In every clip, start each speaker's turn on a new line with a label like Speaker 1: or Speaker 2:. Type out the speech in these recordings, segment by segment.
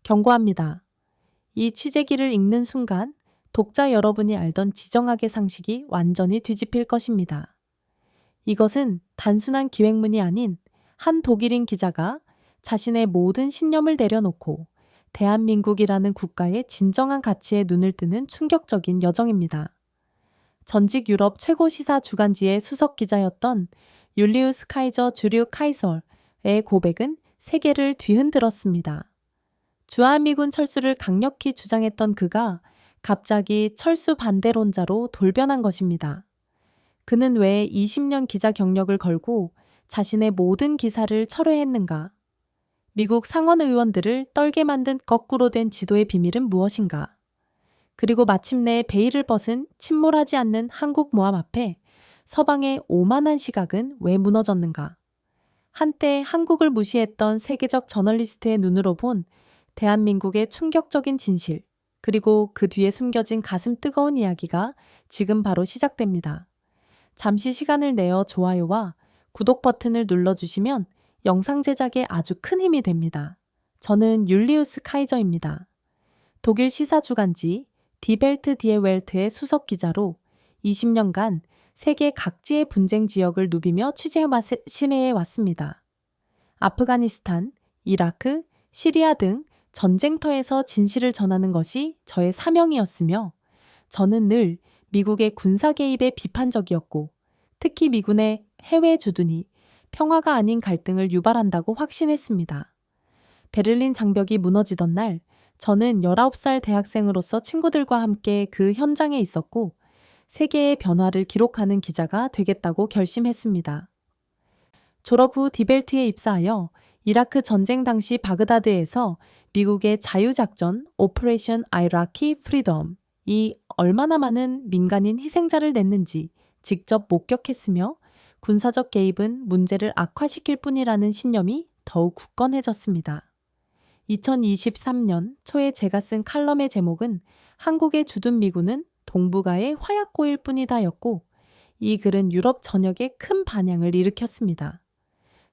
Speaker 1: 경고합니다. 이 취재기를 읽는 순간 독자 여러분이 알던 지정학의 상식이 완전히 뒤집힐 것입니다. 이것은 단순한 기획문이 아닌 한 독일인 기자가 자신의 모든 신념을 내려놓고 대한민국이라는 국가의 진정한 가치에 눈을 뜨는 충격적인 여정입니다. 전직 유럽 최고 시사 주간지의 수석 기자였던 율리우스 카이저 주류 카이설의 고백은 세계를 뒤흔들었습니다. 주한미군 철수를 강력히 주장했던 그가 갑자기 철수 반대론자로 돌변한 것입니다. 그는 왜 20년 기자 경력을 걸고 자신의 모든 기사를 철회했는가? 미국 상원 의원들을 떨게 만든 거꾸로 된 지도의 비밀은 무엇인가? 그리고 마침내 베일을 벗은 침몰하지 않는 한국 모함 앞에 서방의 오만한 시각은 왜 무너졌는가? 한때 한국을 무시했던 세계적 저널리스트의 눈으로 본 대한민국의 충격적인 진실, 그리고 그 뒤에 숨겨진 가슴 뜨거운 이야기가 지금 바로 시작됩니다. 잠시 시간을 내어 좋아요와 구독 버튼을 눌러주시면 영상 제작에 아주 큰 힘이 됩니다. 저는 율리우스 카이저입니다. 독일 시사주간지 디벨트 디에 웰트의 수석 기자로 20년간 세계 각지의 분쟁 지역을 누비며 취재해 왔습니다. 아프가니스탄, 이라크, 시리아 등 전쟁터에서 진실을 전하는 것이 저의 사명이었으며 저는 늘 미국의 군사 개입에 비판적이었고 특히 미군의 해외 주둔이 평화가 아닌 갈등을 유발한다고 확신했습니다. 베를린 장벽이 무너지던 날 저는 19살 대학생으로서 친구들과 함께 그 현장에 있었고 세계의 변화를 기록하는 기자가 되겠다고 결심했습니다. 졸업 후 디벨트에 입사하여 이라크 전쟁 당시 바그다드에서 미국의 자유작전 오퍼레이션 아이라키 프리덤이 얼마나 많은 민간인 희생자를 냈는지 직접 목격했으며 군사적 개입은 문제를 악화시킬 뿐이라는 신념이 더욱 굳건해졌습니다. 2023년 초에 제가 쓴 칼럼의 제목은 한국의 주둔 미군은 동북아의 화약고일 뿐이다였고 이 글은 유럽 전역에 큰 반향을 일으켰습니다.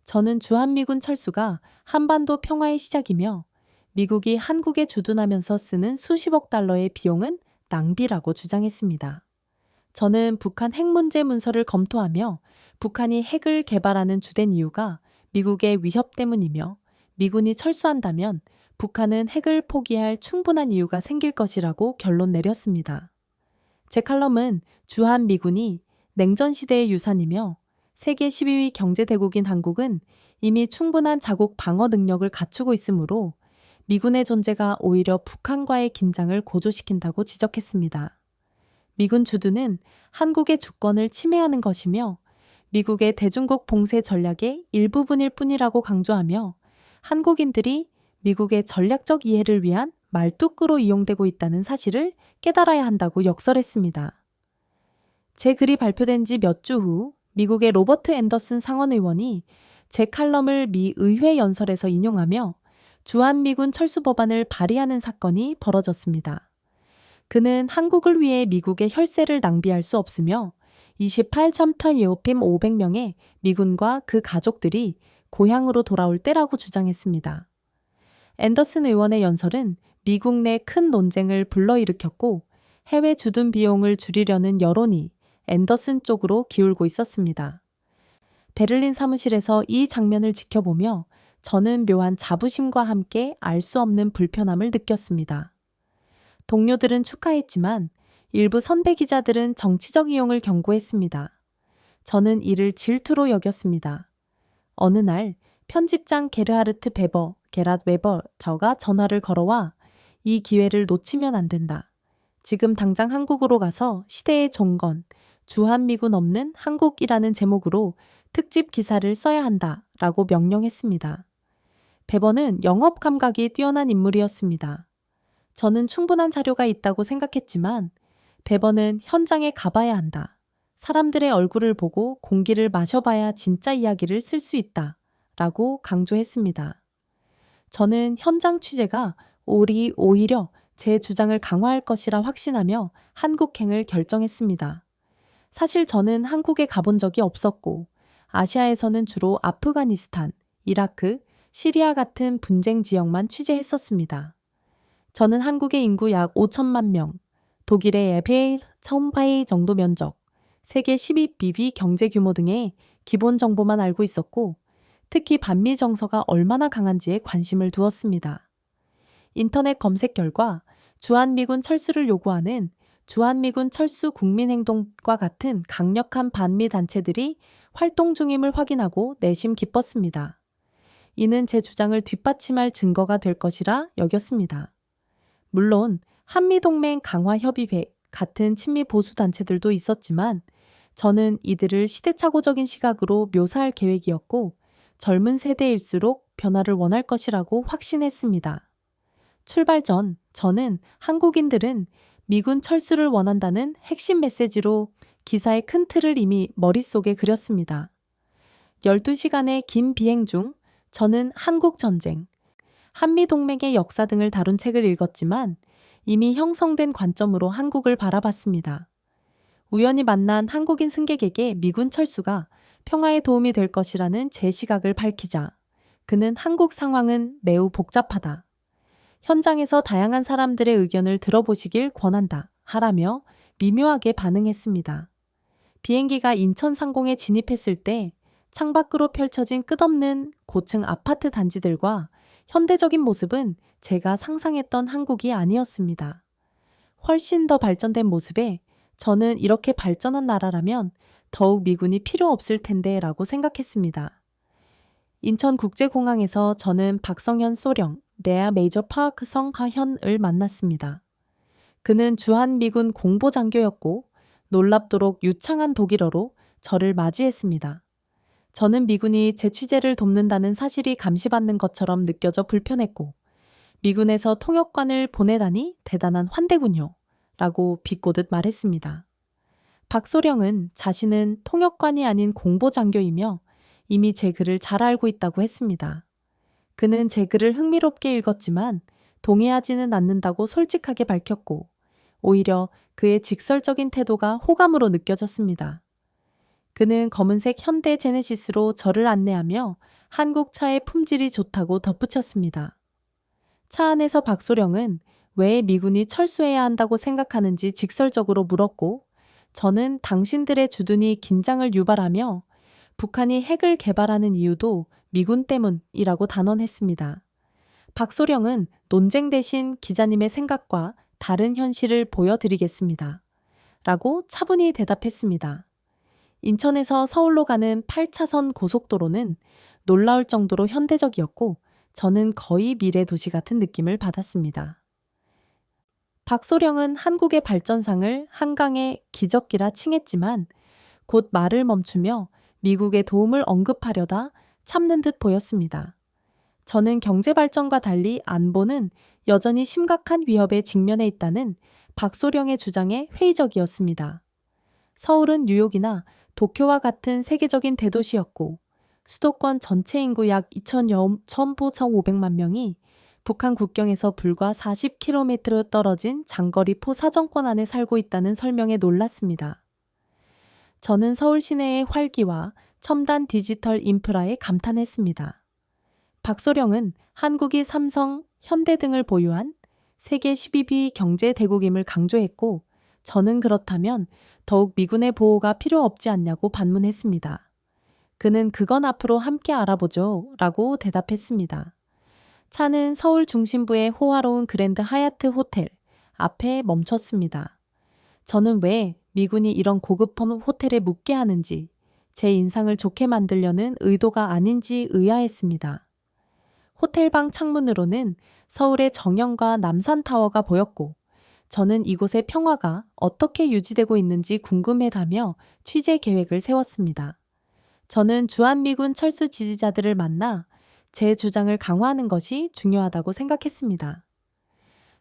Speaker 1: 저는 주한미군 철수가 한반도 평화의 시작이며 미국이 한국에 주둔하면서 쓰는 수십억 달러의 비용은 낭비라고 주장했습니다. 저는 북한 핵 문제 문서를 검토하며 북한이 핵을 개발하는 주된 이유가 미국의 위협 때문이며 미군이 철수한다면 북한은 핵을 포기할 충분한 이유가 생길 것이라고 결론 내렸습니다. 제 칼럼은 주한미군이 냉전시대의 유산이며 세계 12위 경제대국인 한국은 이미 충분한 자국 방어 능력을 갖추고 있으므로 미군의 존재가 오히려 북한과의 긴장을 고조시킨다고 지적했습니다. 미군 주둔은 한국의 주권을 침해하는 것이며 미국의 대중국 봉쇄 전략의 일부분일 뿐이라고 강조하며 한국인들이 미국의 전략적 이해를 위한 말뚝으로 이용되고 있다는 사실을 깨달아야 한다고 역설했습니다. 제 글이 발표된 지 몇 주 후 미국의 로버트 앤더슨 상원의원이 제 칼럼을 미 의회 연설에서 인용하며 주한미군 철수 법안을 발의하는 사건이 벌어졌습니다. 그는 한국을 위해 미국의 혈세를 낭비할 수 없으며 28첨터 예우팀 500명의 미군과 그 가족들이 고향으로 돌아올 때라고 주장했습니다. 앤더슨 의원의 연설은 미국 내 큰 논쟁을 불러일으켰고 해외 주둔 비용을 줄이려는 여론이 앤더슨 쪽으로 기울고 있었습니다. 베를린 사무실에서 이 장면을 지켜보며 저는 묘한 자부심과 함께 알 수 없는 불편함을 느꼈습니다. 동료들은 축하했지만 일부 선배 기자들은 정치적 이용을 경고했습니다. 저는 이를 질투로 여겼습니다. 어느 날 편집장 게랏 웨버저가 전화를 걸어와 이 기회를 놓치면 안 된다. 지금 당장 한국으로 가서 시대의 종건, 주한미군 없는 한국이라는 제목으로 특집 기사를 써야 한다 라고 명령했습니다. 베버는 영업 감각이 뛰어난 인물이었습니다. 저는 충분한 자료가 있다고 생각했지만 베버는 현장에 가봐야 한다. 사람들의 얼굴을 보고 공기를 마셔봐야 진짜 이야기를 쓸 수 있다. 라고 강조했습니다. 저는 현장 취재가 오히려 제 주장을 강화할 것이라 확신하며 한국행을 결정했습니다. 사실 저는 한국에 가본 적이 없었고 아시아에서는 주로 아프가니스탄, 이라크, 시리아 같은 분쟁 지역만 취재했었습니다. 저는 한국의 인구 약 5천만 명, 독일의 에페일, 첨바이 정도 면적, 세계 12BB 경제 규모 등의 기본 정보만 알고 있었고, 특히 반미 정서가 얼마나 강한지에 관심을 두었습니다. 인터넷 검색 결과 주한미군 철수를 요구하는 주한미군 철수 국민행동과 같은 강력한 반미 단체들이 활동 중임을 확인하고 내심 기뻤습니다. 이는 제 주장을 뒷받침할 증거가 될 것이라 여겼습니다. 물론 한미동맹 강화협의회 같은 친미 보수 단체들도 있었지만 저는 이들을 시대착오적인 시각으로 묘사할 계획이었고 젊은 세대일수록 변화를 원할 것이라고 확신했습니다. 출발 전 저는 한국인들은 미군 철수를 원한다는 핵심 메시지로 기사의 큰 틀을 이미 머릿속에 그렸습니다. 12시간의 긴 비행 중 저는 한국전쟁, 한미동맹의 역사 등을 다룬 책을 읽었지만 이미 형성된 관점으로 한국을 바라봤습니다. 우연히 만난 한국인 승객에게 미군 철수가 평화에 도움이 될 것이라는 제 시각을 밝히자 그는 한국 상황은 매우 복잡하다. 현장에서 다양한 사람들의 의견을 들어보시길 권한다. 하라며 미묘하게 반응했습니다. 비행기가 인천 상공에 진입했을 때 창밖으로 펼쳐진 끝없는 고층 아파트 단지들과 현대적인 모습은 제가 상상했던 한국이 아니었습니다. 훨씬 더 발전된 모습에 저는 이렇게 발전한 나라라면 더욱 미군이 필요 없을 텐데 라고 생각했습니다. 인천국제공항에서 저는 박성현 소령, 레아 메이저 파크 성하현을 만났습니다. 그는 주한미군 공보장교였고 놀랍도록 유창한 독일어로 저를 맞이했습니다. 저는 미군이 제 취재를 돕는다는 사실이 감시받는 것처럼 느껴져 불편했고 미군에서 통역관을 보내다니 대단한 환대군요. 라고 비꼬듯 말했습니다. 박소령은 자신은 통역관이 아닌 공보장교이며 이미 제 글을 잘 알고 있다고 했습니다. 그는 제 글을 흥미롭게 읽었지만 동의하지는 않는다고 솔직하게 밝혔고 오히려 그의 직설적인 태도가 호감으로 느껴졌습니다. 그는 검은색 현대 제네시스로 저를 안내하며 한국 차의 품질이 좋다고 덧붙였습니다. 차 안에서 박소령은 왜 미군이 철수해야 한다고 생각하는지 직설적으로 물었고 저는 당신들의 주둔이 긴장을 유발하며 북한이 핵을 개발하는 이유도 미군 때문이라고 단언했습니다. 박소령은 논쟁 대신 기자님의 생각과 다른 현실을 보여드리겠습니다. 라고 차분히 대답했습니다. 인천에서 서울로 가는 8차선 고속도로는 놀라울 정도로 현대적이었고 저는 거의 미래 도시 같은 느낌을 받았습니다. 박소령은 한국의 발전상을 한강의 기적기라 칭했지만 곧 말을 멈추며 미국의 도움을 언급하려다 참는 듯 보였습니다. 저는 경제 발전과 달리 안보는 여전히 심각한 위협에 직면해 있다는 박소령의 주장에 회의적이었습니다. 서울은 뉴욕이나 도쿄와 같은 세계적인 대도시였고 수도권 전체 인구 약 1,500만 명이 북한 국경에서 불과 40km 떨어진 장거리 포사정권 안에 살고 있다는 설명에 놀랐습니다. 저는 서울 시내의 활기와 첨단 디지털 인프라에 감탄했습니다. 박소령은 한국이 삼성, 현대 등을 보유한 세계 12위 경제 대국임을 강조했고 저는 그렇다면 더욱 미군의 보호가 필요 없지 않냐고 반문했습니다. 그는 그건 앞으로 함께 알아보죠 라고 대답했습니다. 차는 서울 중심부의 호화로운 그랜드 하얏트 호텔 앞에 멈췄습니다. 저는 왜 미군이 이런 고급 호텔에 묵게 하는지 제 인상을 좋게 만들려는 의도가 아닌지 의아했습니다. 호텔방 창문으로는 서울의 정연과 남산타워가 보였고 저는 이곳의 평화가 어떻게 유지되고 있는지 궁금해하며 취재 계획을 세웠습니다. 저는 주한미군 철수 지지자들을 만나 제 주장을 강화하는 것이 중요하다고 생각했습니다.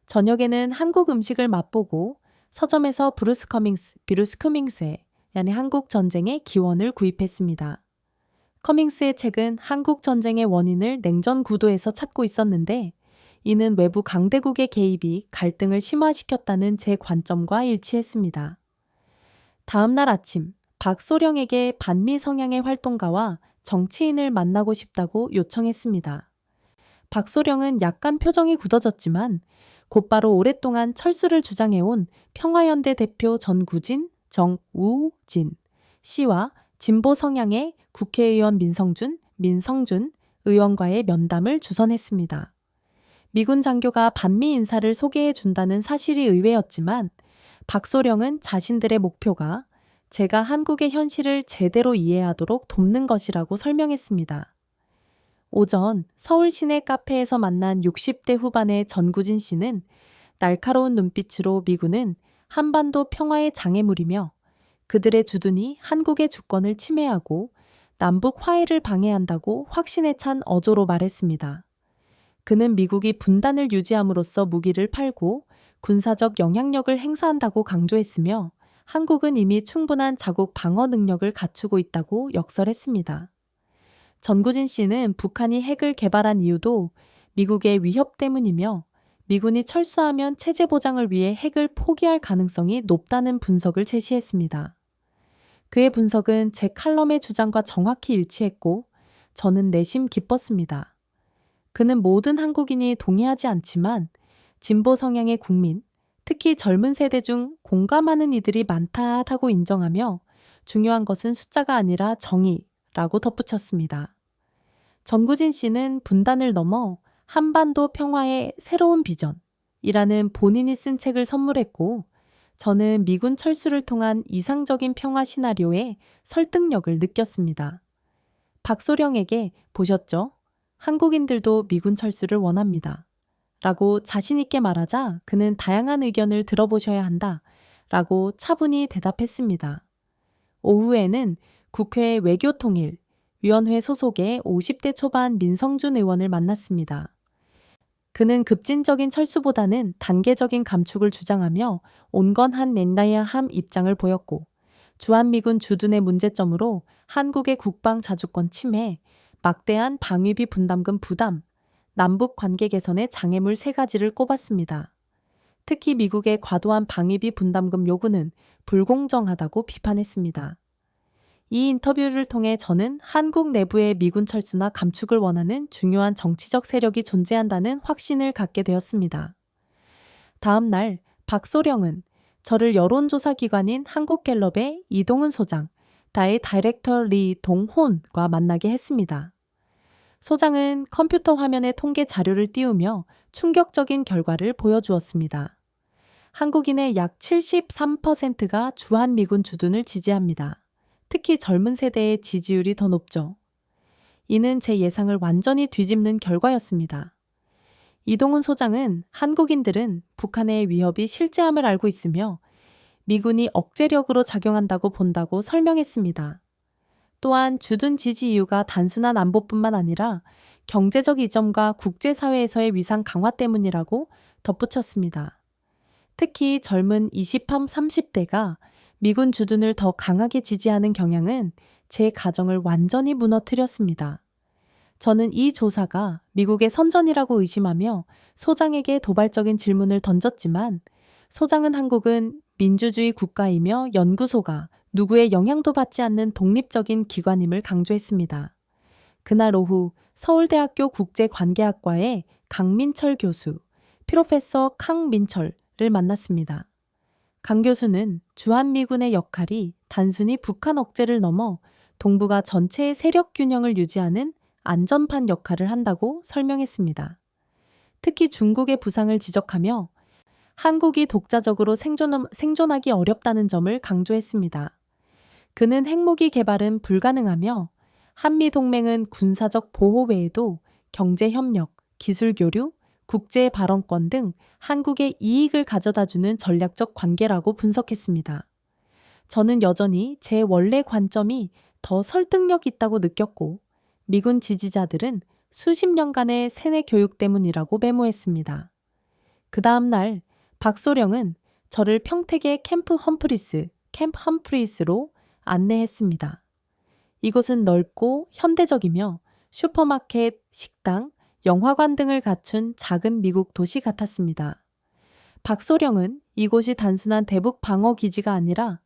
Speaker 1: 저녁에는 한국 음식을 맛보고 서점에서 브루스 커밍스의 한국 전쟁의 기원을 구입했습니다. 커밍스의 책은 한국 전쟁의 원인을 냉전 구도에서 찾고 있었는데 이는 외부 강대국의 개입이 갈등을 심화시켰다는 제 관점과 일치했습니다. 다음 날 아침 박소령에게 반미 성향의 활동가와 정치인을 만나고 싶다고 요청했습니다. 박소령은 약간 표정이 굳어졌지만 곧바로 오랫동안 철수를 주장해온 평화연대 대표 전구진, 정우진 씨와 진보 성향의 국회의원 민성준 의원과의 면담을 주선했습니다. 미군 장교가 반미 인사를 소개해 준다는 사실이 의외였지만 박소령은 자신들의 목표가 제가 한국의 현실을 제대로 이해하도록 돕는 것이라고 설명했습니다. 오전 서울 시내 카페에서 만난 60대 후반의 전구진 씨는 날카로운 눈빛으로 미군은 한반도 평화의 장애물이며 그들의 주둔이 한국의 주권을 침해하고 남북 화해를 방해한다고 확신에 찬 어조로 말했습니다. 그는 미국이 분단을 유지함으로써 무기를 팔고 군사적 영향력을 행사한다고 강조했으며 한국은 이미 충분한 자국 방어 능력을 갖추고 있다고 역설했습니다. 전구진 씨는 북한이 핵을 개발한 이유도 미국의 위협 때문이며 미군이 철수하면 체제 보장을 위해 핵을 포기할 가능성이 높다는 분석을 제시했습니다. 그의 분석은 제 칼럼의 주장과 정확히 일치했고 저는 내심 기뻤습니다. 그는 모든 한국인이 동의하지 않지만 진보 성향의 국민, 특히 젊은 세대 중 공감하는 이들이 많다라고 인정하며 중요한 것은 숫자가 아니라 정의라고 덧붙였습니다. 전구진 씨는 분단을 넘어 한반도 평화의 새로운 비전이라는 본인이 쓴 책을 선물했고 저는 미군 철수를 통한 이상적인 평화 시나리오에 설득력을 느꼈습니다. 박소령에게 보셨죠? 한국인들도 미군 철수를 원합니다. 라고 자신있게 말하자 그는 다양한 의견을 들어보셔야 한다. 라고 차분히 대답했습니다. 오후에는 국회 외교통일위원회 소속의 50대 초반 민성준 의원을 만났습니다. 그는 급진적인 철수보다는 단계적인 감축을 주장하며 온건한 낸다야함 입장을 보였고 주한미군 주둔의 문제점으로 한국의 국방 자주권 침해, 막대한 방위비 분담금 부담, 남북 관계 개선의 장애물 3가지를 꼽았습니다. 특히 미국의 과도한 방위비 분담금 요구는 불공정하다고 비판했습니다. 이 인터뷰를 통해 저는 한국 내부의 미군 철수나 감축을 원하는 중요한 정치적 세력이 존재한다는 확신을 갖게 되었습니다. 다음 날 박소령은 저를 여론조사 기관인 한국갤럽의 이동훈 소장, 다이렉터 리 동혼과 만나게 했습니다. 소장은 컴퓨터 화면에 통계 자료를 띄우며 충격적인 결과를 보여주었습니다. 한국인의 약 73%가 주한미군 주둔을 지지합니다. 특히 젊은 세대의 지지율이 더 높죠. 이는 제 예상을 완전히 뒤집는 결과였습니다. 이동훈 소장은 한국인들은 북한의 위협이 실제함을 알고 있으며 미군이 억제력으로 작용한다고 본다고 설명했습니다. 또한 주둔 지지 이유가 단순한 안보뿐만 아니라 경제적 이점과 국제사회에서의 위상 강화 때문이라고 덧붙였습니다. 특히 젊은 20, 30대가 미군 주둔을 더 강하게 지지하는 경향은 제 가정을 완전히 무너뜨렸습니다. 저는 이 조사가 미국의 선전이라고 의심하며 소장에게 도발적인 질문을 던졌지만 소장은 한국은 민주주의 국가이며 연구소가 누구의 영향도 받지 않는 독립적인 기관임을 강조했습니다. 그날 오후 서울대학교 국제관계학과의 강민철 교수, 프로페서 캉민철을 만났습니다. 강 교수는 주한미군의 역할이 단순히 북한 억제를 넘어 동북아 전체의 세력 균형을 유지하는 안전판 역할을 한다고 설명했습니다. 특히 중국의 부상을 지적하며 한국이 독자적으로 생존하기 어렵다는 점을 강조했습니다. 그는 핵무기 개발은 불가능하며 한미동맹은 군사적 보호 외에도 경제협력, 기술교류, 국제 발언권 등 한국의 이익을 가져다주는 전략적 관계라고 분석했습니다. 저는 여전히 제 원래 관점이 더 설득력 있다고 느꼈고 미군 지지자들은 수십 년간의 세뇌 교육 때문이라고 메모했습니다. 그 다음 날 박소령은 저를 평택의 캠프 험프리스로 안내했습니다. 이곳은 넓고 현대적이며 슈퍼마켓, 식당, 영화관 등을 갖춘 작은 미국 도시 같았습니다. 박소령은 이곳이 단순한 대북 방어 기지가 아니라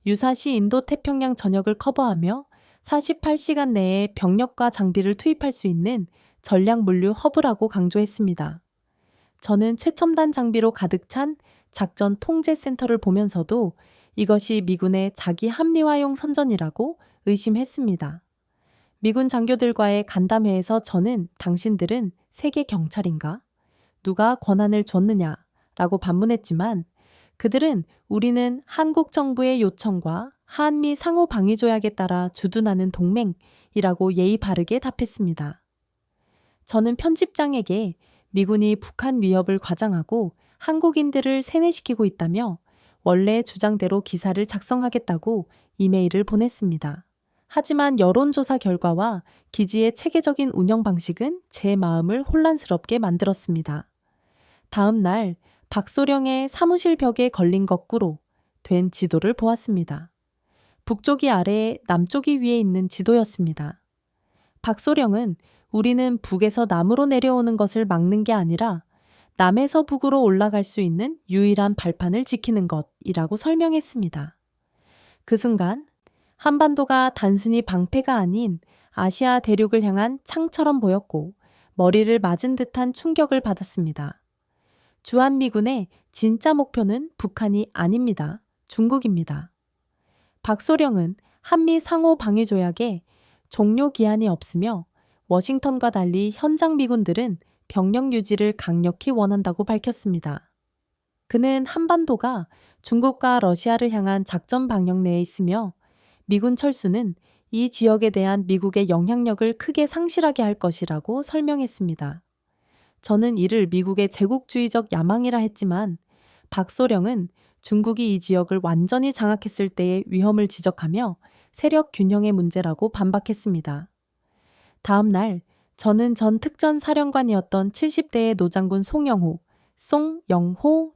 Speaker 1: 유사시 인도태평양 전역을 커버하며 48시간 내에 병력과 장비를 투입할 수 있는 전략 물류 허브라고 강조했습니다. 저는 최첨단 장비로 가득 찬 작전 통제 센터를 보면서도 이것이 미군의 자기 합리화용 선전이라고 의심했습니다. 미군 장교들과의 간담회에서 저는 당신들은 세계 경찰인가? 누가 권한을 줬느냐? 라고 반문했지만 그들은 우리는 한국 정부의 요청과 한미 상호 방위 조약에 따라 주둔하는 동맹이라고 예의 바르게 답했습니다. 저는 편집장에게 미군이 북한 위협을 과장하고 한국인들을 세뇌시키고 있다며 원래 주장대로 기사를 작성하겠다고 이메일을 보냈습니다. 하지만 여론조사 결과와 기지의 체계적인 운영 방식은 제 마음을 혼란스럽게 만들었습니다. 다음 날 박소령의 사무실 벽에 걸린 거꾸로 된 지도를 보았습니다. 북쪽이 아래에 남쪽이 위에 있는 지도였습니다. 박소령은 우리는 북에서 남으로 내려오는 것을 막는 게 아니라 남에서 북으로 올라갈 수 있는 유일한 발판을 지키는 것이라고 설명했습니다. 그 순간 한반도가 단순히 방패가 아닌 아시아 대륙을 향한 창처럼 보였고 머리를 맞은 듯한 충격을 받았습니다. 주한미군의 진짜 목표는 북한이 아닙니다. 중국입니다. 박소령은 한미 상호 방위 조약에 종료 기한이 없으며 워싱턴과 달리 현장 미군들은 병력 유지를 강력히 원한다고 밝혔습니다. 그는 한반도가 중국과 러시아를 향한 작전 방역 내에 있으며 미군 철수는 이 지역에 대한 미국의 영향력을 크게 상실하게 할 것이라고 설명했습니다. 저는 이를 미국의 제국주의적 야망이라 했지만 박소령은 중국이 이 지역을 완전히 장악했을 때의 위험을 지적하며 세력 균형의 문제라고 반박했습니다. 다음 날 저는 전 특전사령관이었던 70대의 노장군 송영호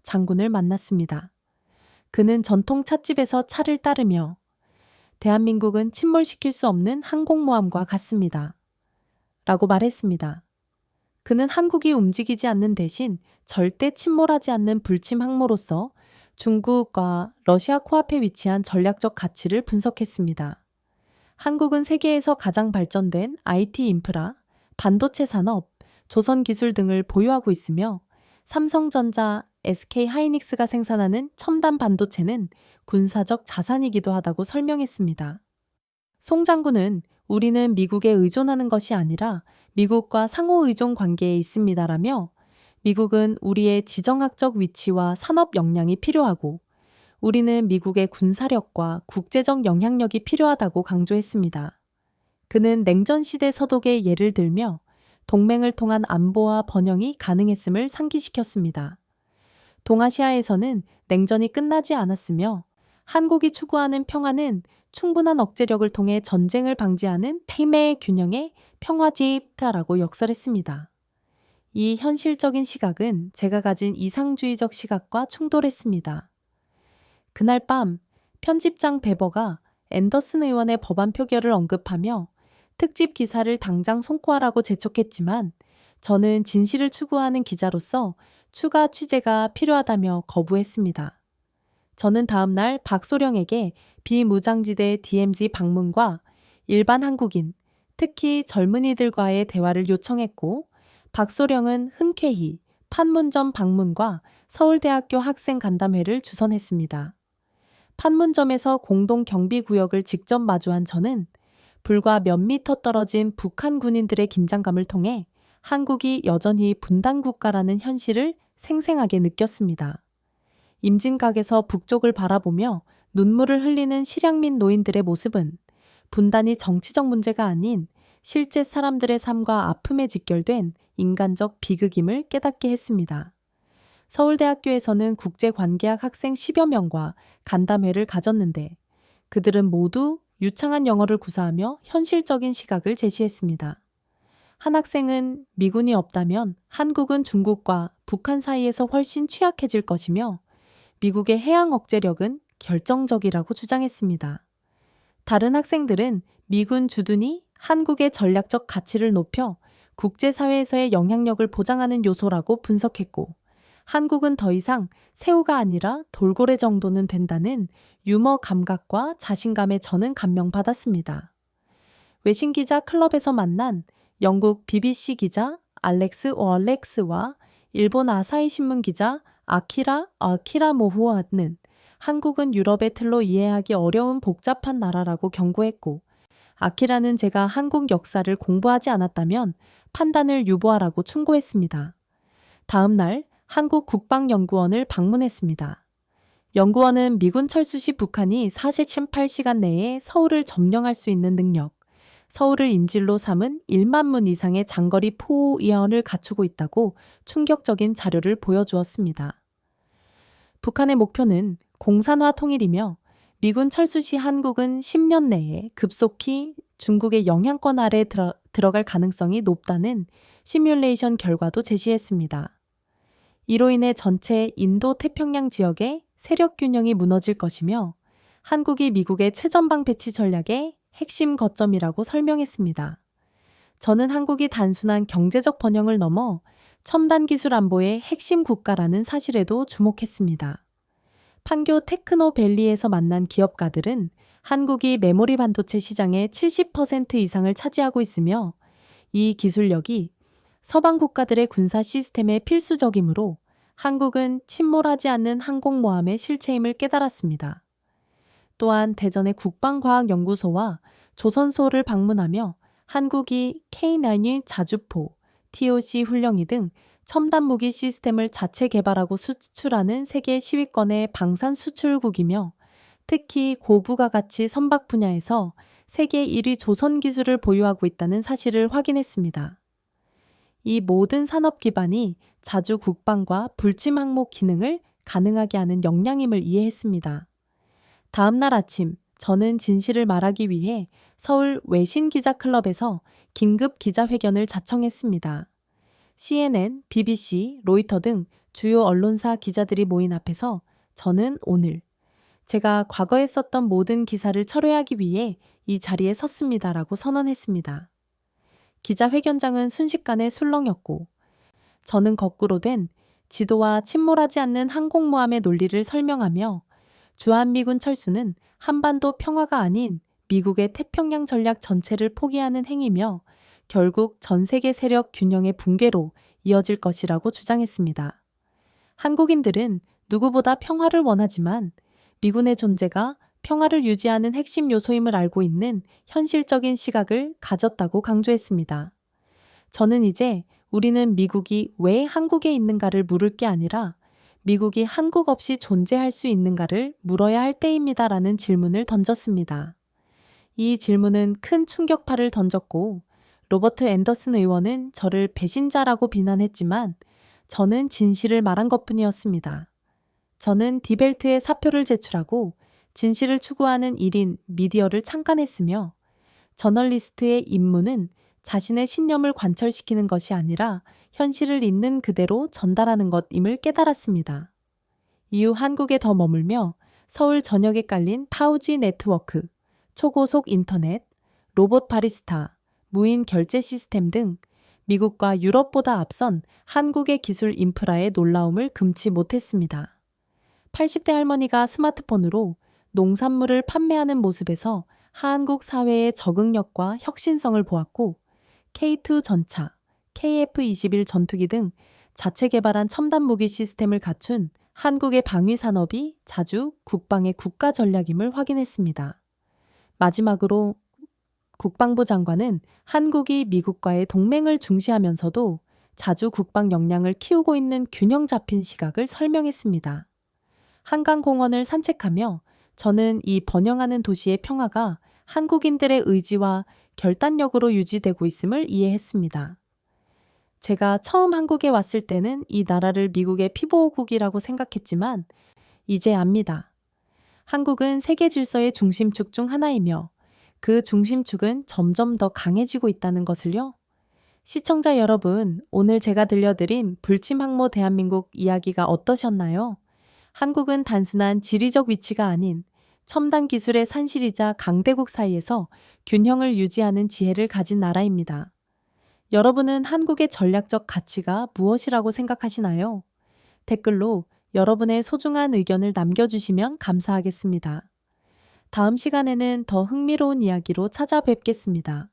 Speaker 1: 장군을 만났습니다. 그는 전통 찻집에서 차를 따르며 대한민국은 침몰시킬 수 없는 항공모함과 같습니다. 라고 말했습니다. 그는 한국이 움직이지 않는 대신 절대 침몰하지 않는 불침 항모로서 중국과 러시아 코앞에 위치한 전략적 가치를 분석했습니다. 한국은 세계에서 가장 발전된 IT 인프라, 반도체 산업, 조선 기술 등을 보유하고 있으며 삼성전자, SK 하이닉스가 생산하는 첨단 반도체는 군사적 자산이기도 하다고 설명했습니다. 송 장군은 우리는 미국에 의존하는 것이 아니라 미국과 상호 의존 관계에 있습니다라며 미국은 우리의 지정학적 위치와 산업 역량이 필요하고 우리는 미국의 군사력과 국제적 영향력이 필요하다고 강조했습니다. 그는 냉전 시대 서독의 예를 들며 동맹을 통한 안보와 번영이 가능했음을 상기시켰습니다. 동아시아에서는 냉전이 끝나지 않았으며 한국이 추구하는 평화는 충분한 억제력을 통해 전쟁을 방지하는 페이메의 균형의 평화지입다라고 역설했습니다. 이 현실적인 시각은 제가 가진 이상주의적 시각과 충돌했습니다. 그날 밤 편집장 베버가 앤더슨 의원의 법안 표결을 언급하며 특집 기사를 당장 송고하라고 재촉했지만 저는 진실을 추구하는 기자로서 추가 취재가 필요하다며 거부했습니다. 저는 다음 날 박소령에게 비무장지대 DMZ 방문과 일반 한국인, 특히 젊은이들과의 대화를 요청했고 박소령은 흔쾌히 판문점 방문과 서울대학교 학생 간담회를 주선했습니다. 판문점에서 공동 경비구역을 직접 마주한 저는 불과 몇 미터 떨어진 북한 군인들의 긴장감을 통해 한국이 여전히 분단 국가라는 현실을 생생하게 느꼈습니다. 임진각에서 북쪽을 바라보며 눈물을 흘리는 실향민 노인들의 모습은 분단이 정치적 문제가 아닌 실제 사람들의 삶과 아픔에 직결된 인간적 비극임을 깨닫게 했습니다. 서울대학교에서는 국제관계학 학생 10여 명과 간담회를 가졌는데 그들은 모두 유창한 영어를 구사하며 현실적인 시각을 제시했습니다. 한 학생은 미군이 없다면 한국은 중국과 북한 사이에서 훨씬 취약해질 것이며 미국의 해양 억제력은 결정적이라고 주장했습니다. 다른 학생들은 미군 주둔이 한국의 전략적 가치를 높여 국제사회에서의 영향력을 보장하는 요소라고 분석했고 한국은 더 이상 새우가 아니라 돌고래 정도는 된다는 유머 감각과 자신감에 저는 감명받았습니다. 외신기자 클럽에서 만난 영국 BBC 기자 알렉스 월렉스와 일본 아사히 신문 기자 아키라 모후아는 한국은 유럽의 틀로 이해하기 어려운 복잡한 나라라고 경고했고, 아키라는 제가 한국 역사를 공부하지 않았다면 판단을 유보하라고 충고했습니다. 다음 날 한국 국방연구원을 방문했습니다. 연구원은 미군 철수 시 북한이 48시간 내에 서울을 점령할 수 있는 능력, 서울을 인질로 삼은 1만 문 이상의 장거리 포호 예언을 갖추고 있다고 충격적인 자료를 보여주었습니다. 북한의 목표는 공산화 통일이며 미군 철수 시 한국은 10년 내에 급속히 중국의 영향권 아래 들어갈 가능성이 높다는 시뮬레이션 결과도 제시했습니다. 이로 인해 전체 인도 태평양 지역의 세력 균형이 무너질 것이며 한국이 미국의 최전방 배치 전략의 핵심 거점이라고 설명했습니다. 저는 한국이 단순한 경제적 번영을 넘어 첨단 기술 안보의 핵심 국가라는 사실에도 주목했습니다. 판교 테크노밸리에서 만난 기업가들은 한국이 메모리 반도체 시장의 70% 이상을 차지하고 있으며 이 기술력이 서방 국가들의 군사 시스템에 필수적이므로 한국은 침몰하지 않는 항공모함의 실체임을 깨달았습니다. 또한 대전의 국방과학연구소와 조선소를 방문하며 한국이 K9의 자주포, TOC 훈령이 등 첨단 무기 시스템을 자체 개발하고 수출하는 세계 10위권의 방산 수출국이며 특히 고부가 가치 선박 분야에서 세계 1위 조선 기술을 보유하고 있다는 사실을 확인했습니다. 이 모든 산업 기반이 자주 국방과 불침 항목 기능을 가능하게 하는 역량임을 이해했습니다. 다음 날 아침, 저는 진실을 말하기 위해 서울 외신기자클럽에서 긴급 기자회견을 자청했습니다. CNN, BBC, 로이터 등 주요 언론사 기자들이 모인 앞에서 저는 오늘 제가 과거에 썼던 모든 기사를 철회하기 위해 이 자리에 섰습니다라고 선언했습니다. 기자회견장은 순식간에 술렁였고 저는 거꾸로 된 지도와 침몰하지 않는 항공모함의 논리를 설명하며 주한미군 철수는 한반도 평화가 아닌 미국의 태평양 전략 전체를 포기하는 행위며 결국 전 세계 세력 균형의 붕괴로 이어질 것이라고 주장했습니다. 한국인들은 누구보다 평화를 원하지만 미군의 존재가 평화를 유지하는 핵심 요소임을 알고 있는 현실적인 시각을 가졌다고 강조했습니다. 저는 이제 우리는 미국이 왜 한국에 있는가를 물을 게 아니라 미국이 한국 없이 존재할 수 있는가를 물어야 할 때입니다라는 질문을 던졌습니다. 이 질문은 큰 충격파를 던졌고 로버트 앤더슨 의원은 저를 배신자라고 비난했지만 저는 진실을 말한 것뿐이었습니다. 저는 디벨트에 사표를 제출하고 진실을 추구하는 1인 미디어를 창간했으며 저널리스트의 임무는 자신의 신념을 관철시키는 것이 아니라 현실을 있는 그대로 전달하는 것임을 깨달았습니다. 이후 한국에 더 머물며 서울 전역에 깔린 파우지 네트워크, 초고속 인터넷, 로봇 바리스타, 무인 결제 시스템 등 미국과 유럽보다 앞선 한국의 기술 인프라의 놀라움을 금치 못했습니다. 80대 할머니가 스마트폰으로 농산물을 판매하는 모습에서 한국 사회의 적응력과 혁신성을 보았고 K2 전차, KF-21 전투기 등 자체 개발한 첨단 무기 시스템을 갖춘 한국의 방위 산업이 자주 국방의 국가 전략임을 확인했습니다. 마지막으로 국방부 장관은 한국이 미국과의 동맹을 중시하면서도 자주 국방 역량을 키우고 있는 균형 잡힌 시각을 설명했습니다. 한강공원을 산책하며 저는 이 번영하는 도시의 평화가 한국인들의 의지와 결단력으로 유지되고 있음을 이해했습니다. 제가 처음 한국에 왔을 때는 이 나라를 미국의 피보국이라고 생각했지만 이제 압니다. 한국은 세계 질서의 중심축 중 하나이며 그 중심축은 점점 더 강해지고 있다는 것을요. 시청자 여러분, 오늘 제가 들려드린 불침항모 대한민국 이야기가 어떠셨나요? 한국은 단순한 지리적 위치가 아닌 첨단 기술의 산실이자 강대국 사이에서 균형을 유지하는 지혜를 가진 나라입니다. 여러분은 한국의 전략적 가치가 무엇이라고 생각하시나요? 댓글로 여러분의 소중한 의견을 남겨주시면 감사하겠습니다. 다음 시간에는 더 흥미로운 이야기로 찾아뵙겠습니다.